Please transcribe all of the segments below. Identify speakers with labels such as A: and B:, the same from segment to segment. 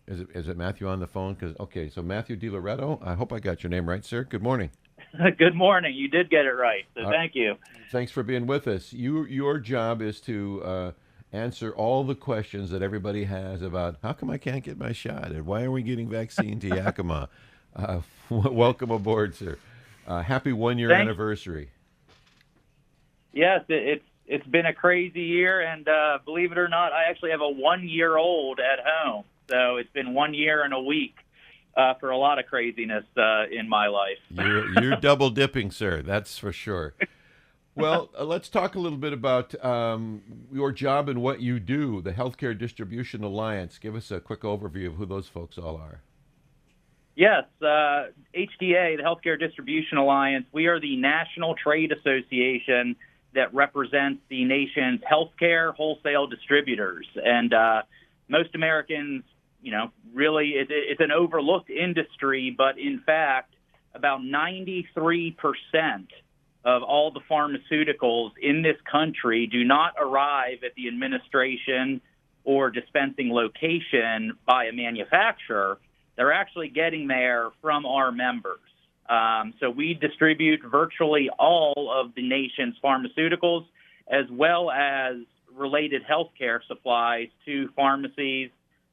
A: Is it Matthew on the phone? Okay, so Matthew DiLoreto. I hope I got your name right, sir. Good morning.
B: Good morning. You did get it right, so
A: Uh,
B: thank you.
A: Thanks for being with us. Your job is to answer all the questions that everybody has about how come I can't get my shot and why are we getting vaccine to Yakima. Welcome aboard, sir. Happy 1 year
B: Thanks.
A: anniversary.
B: Yes, it's been a crazy year, and believe it or not, I actually have a 1 year old at home. So it's been 1 year and a week for a lot of craziness in my life.
A: You're double dipping, sir. That's for sure. Well, let's talk a little bit about your job and what you do, the Healthcare Distribution Alliance. Give us a quick overview of who those folks all are.
B: Yes, HDA, the Healthcare Distribution Alliance, we are the national trade association that represents the nation's healthcare wholesale distributors. And most Americans, really, it's an overlooked industry, but in fact, about 93% of all the pharmaceuticals in this country do not arrive at the administration or dispensing location by a manufacturer. They're actually getting there from our members. So we distribute virtually all of the nation's pharmaceuticals as well as related healthcare supplies to pharmacies,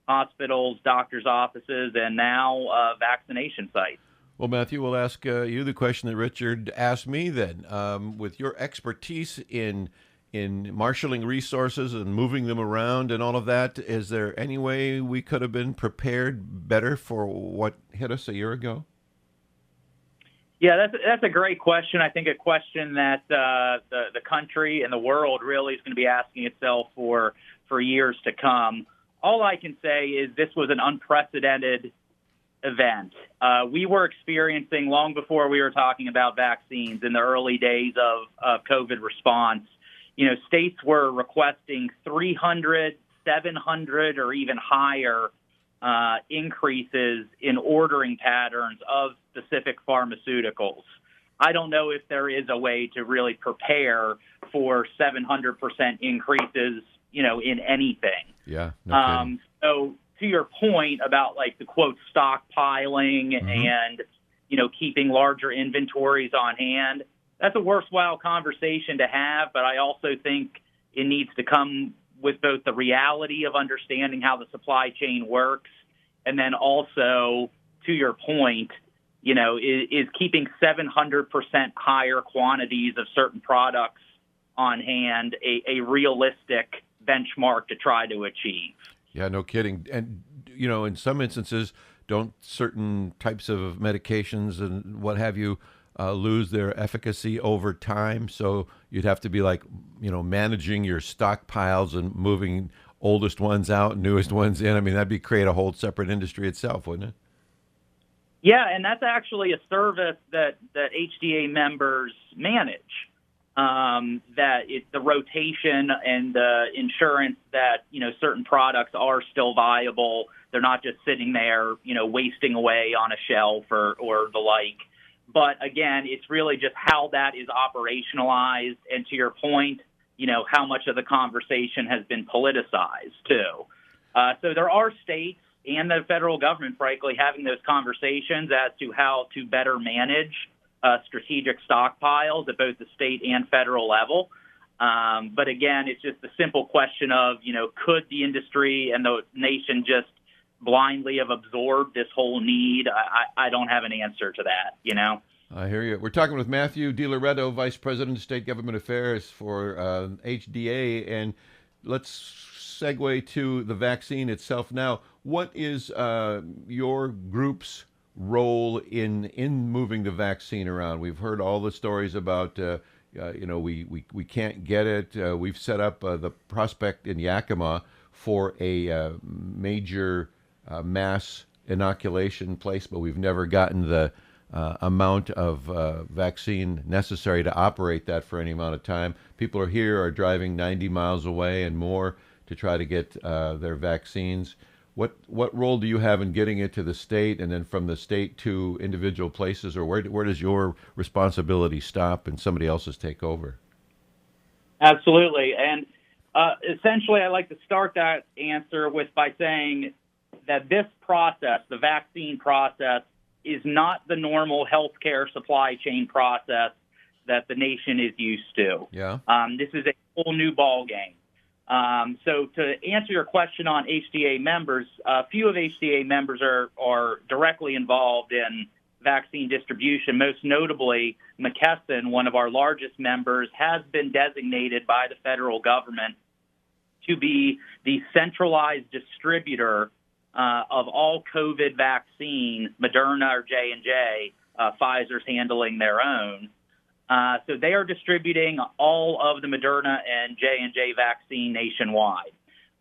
B: hospitals, doctors' offices, and now vaccination sites.
A: Well, Matthew, we'll ask you the question that Richard asked me then. With your expertise in marshaling resources and moving them around and all of that, is there any way we could have been prepared better for what hit us a year ago?
B: Yeah, that's a great question. I think a question that the country and the world really is going to be asking itself for years to come. All I can say is this was an unprecedented event. We were experiencing, long before we were talking about vaccines, in the early days of COVID response, states were requesting 300, 700, or even higher increases in ordering patterns of specific pharmaceuticals. I don't know if there is a way to really prepare for 700% increases, in anything.
A: Yeah, no kidding.
B: So to your point about the quote stockpiling and, keeping larger inventories on hand, that's a worthwhile conversation to have. But I also think it needs to come with both the reality of understanding how the supply chain works, and then also, to your point, is keeping 700% higher quantities of certain products on hand a realistic benchmark to try to achieve.
A: Yeah, no kidding. And, in some instances, don't certain types of medications and what have you lose their efficacy over time? So you'd have to be managing your stockpiles and moving oldest ones out, newest ones in. I mean, that'd create a whole separate industry itself, wouldn't it?
B: Yeah, and that's actually a service that HDA members manage. That it's the rotation and the insurance that, certain products are still viable. They're not just sitting there, wasting away on a shelf or the like. But again, it's really just how that is operationalized. And to your point, how much of the conversation has been politicized too. So there are states and the federal government, frankly, having those conversations as to how to better manage strategic stockpiles at both the state and federal level. But again, it's just the simple question of, could the industry and the nation just blindly have absorbed this whole need? I don't have an answer to that,
A: I hear you. We're talking with Matthew DiLoreto, Vice President of State Government Affairs for HDA. And let's segue to the vaccine itself now. What is your group's role in moving the vaccine around? We've heard all the stories about we can't get it. We've set up the prospect in Yakima for a major mass inoculation place, but we've never gotten the amount of vaccine necessary to operate that for any amount of time. People are driving 90 miles away and more to try to get their vaccines. What role do you have in getting it to the state, and then from the state to individual places, or where does your responsibility stop and somebody else's take over?
B: Absolutely. And essentially, I like to start that answer by saying that this process, the vaccine process, is not the normal healthcare supply chain process that the nation is used to.
A: Yeah.
B: This is a whole new ball game. So to answer your question on HDA members, a few of HDA members are directly involved in vaccine distribution. Most notably, McKesson, one of our largest members, has been designated by the federal government to be the centralized distributor of all COVID vaccines, Moderna or J&J. Pfizer's handling their own. So they are distributing all of the Moderna and J&J vaccine nationwide.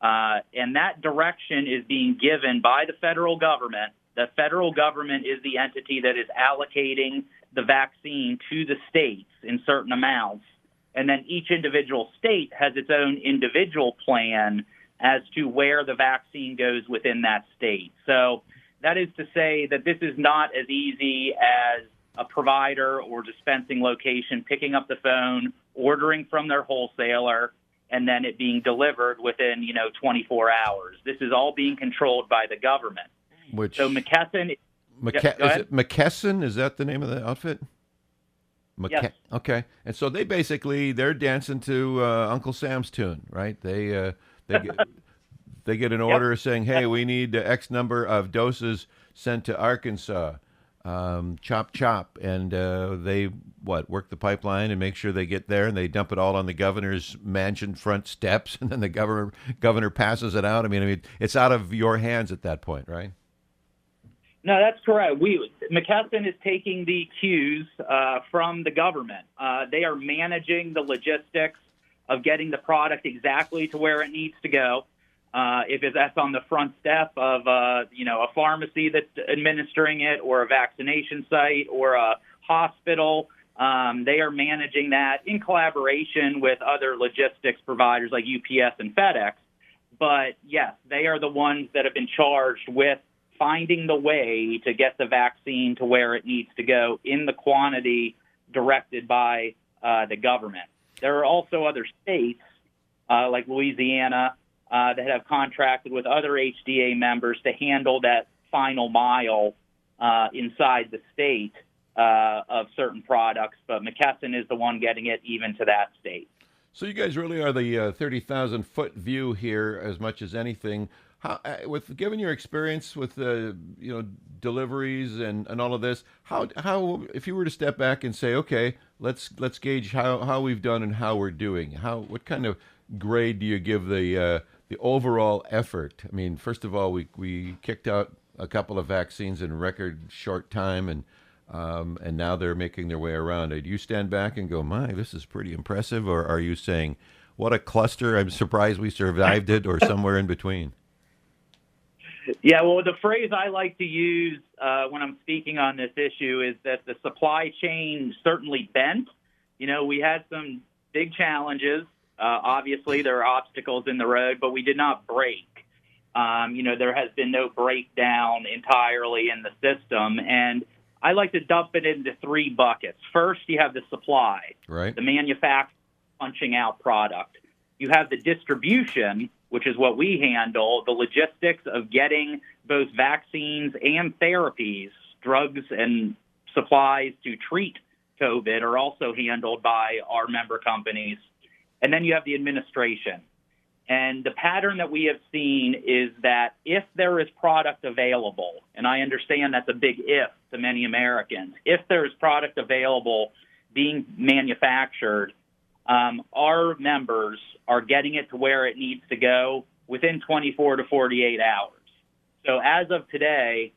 B: And that direction is being given by the federal government. The federal government is the entity that is allocating the vaccine to the states in certain amounts. And then each individual state has its own individual plan as to where the vaccine goes within that state. So that is to say that this is not as easy as a provider or dispensing location picking up the phone, ordering from their wholesaler, and then it being delivered within, 24 hours. This is all being controlled by the government. So McKesson...
A: Is it McKesson? Is that the name of the outfit?
B: Yes.
A: Okay. And so they're dancing to Uncle Sam's tune, right? They get an order saying, hey, we need X number of doses sent to Arkansas. Chop, and they work the pipeline and make sure they get there, and they dump it all on the governor's mansion front steps, and then the governor passes it out. I mean, it's out of your hands at that point, right?
B: No, that's correct. McKesson is taking the cues from the government. They are managing the logistics of getting the product exactly to where it needs to go. If that's on the front step of a pharmacy that's administering it, or a vaccination site, or a hospital, they are managing that in collaboration with other logistics providers like UPS and FedEx. But yes, they are the ones that have been charged with finding the way to get the vaccine to where it needs to go in the quantity directed by the government. There are also other states like Louisiana that have contracted with other HDA members to handle that final mile inside the state of certain products, but McKesson is the one getting it even to that state.
A: So you guys really are the 30,000-foot view here as much as anything. How, given your experience with deliveries and all of this, how if you were to step back and say, okay, let's gauge how we've done and how we're doing, what kind of grade do you give the overall effort? I mean, first of all, we kicked out a couple of vaccines in record short time, and now they're making their way around. Do you stand back and go, my, this is pretty impressive, or are you saying, what a cluster, I'm surprised we survived it, or somewhere in between?
B: Yeah, well, the phrase I like to use when I'm speaking on this issue is that the supply chain certainly bent. We had some big challenges. Obviously, there are obstacles in the road, but we did not break. There has been no breakdown entirely in the system. And I like to dump it into three buckets. First, you have the supply,
A: right?
B: The manufacturer punching out product. You have the distribution, which is what we handle, the logistics of getting both vaccines and therapies, drugs and supplies to treat COVID are also handled by our member companies. And then you have the administration. And the pattern that we have seen is that if there is product available, and I understand that's a big if to many Americans, if there is product available being manufactured, our members are getting it to where it needs to go within 24 to 48 hours. So as of today,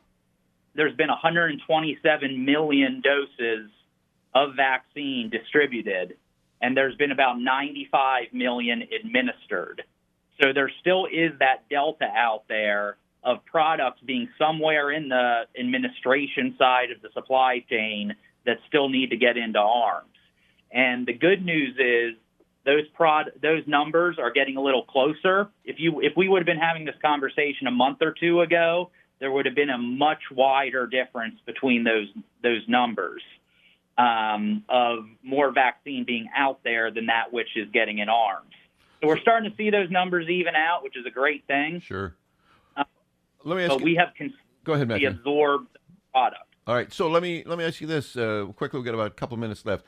B: there's been 127 million doses of vaccine distributed, and there's been about 95 million administered. So there still is that delta out there of products being somewhere in the administration side of the supply chain that still need to get into arms. And the good news is those numbers are getting a little closer. If we would have been having this conversation a month or two ago, there would have been a much wider difference between those numbers of more vaccine being out there than that which is getting in arms. So we're starting to see those numbers even out, which is a great thing.
A: Sure. let me ask
B: but
A: you.
B: we have
A: Go ahead,
B: consistently
A: Matthew.
B: absorbed the product.
A: All right, so let me ask you this quickly. We've got about a couple minutes left.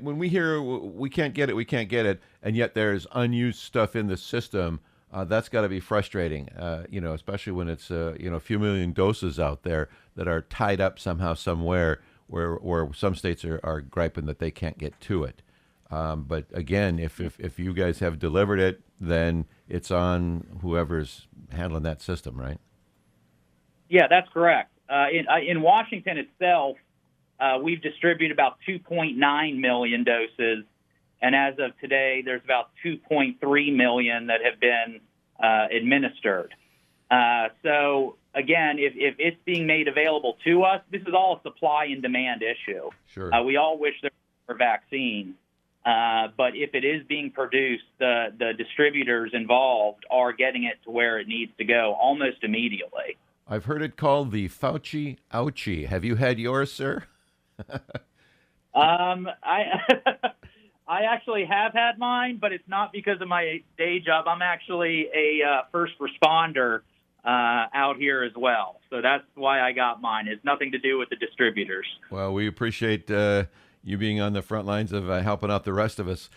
A: When we hear we can't get it, we can't get it, and yet there's unused stuff in the system, that's got to be frustrating. Especially when it's a few million doses out there that are tied up somehow somewhere, where some states are griping that they can't get to it. But again, if you guys have delivered it, then it's on whoever's handling that system, right?
B: Yeah, that's correct. In Washington itself, we've distributed about 2.9 million doses, and as of today, there's about 2.3 million that have been administered. So again, if it's being made available to us, this is all a supply and demand issue.
A: Sure.
B: We all wish there were vaccines, but if it is being produced, the distributors involved are getting it to where it needs to go almost immediately.
A: I've heard it called the Fauci ouchie. Have you had yours, sir?
B: I I actually have had mine, but it's not because of my day job. I'm actually a first responder out here as well, so that's why I got mine. It's nothing to do with the distributors.
A: Well, we appreciate you being on the front lines of helping out the rest of us.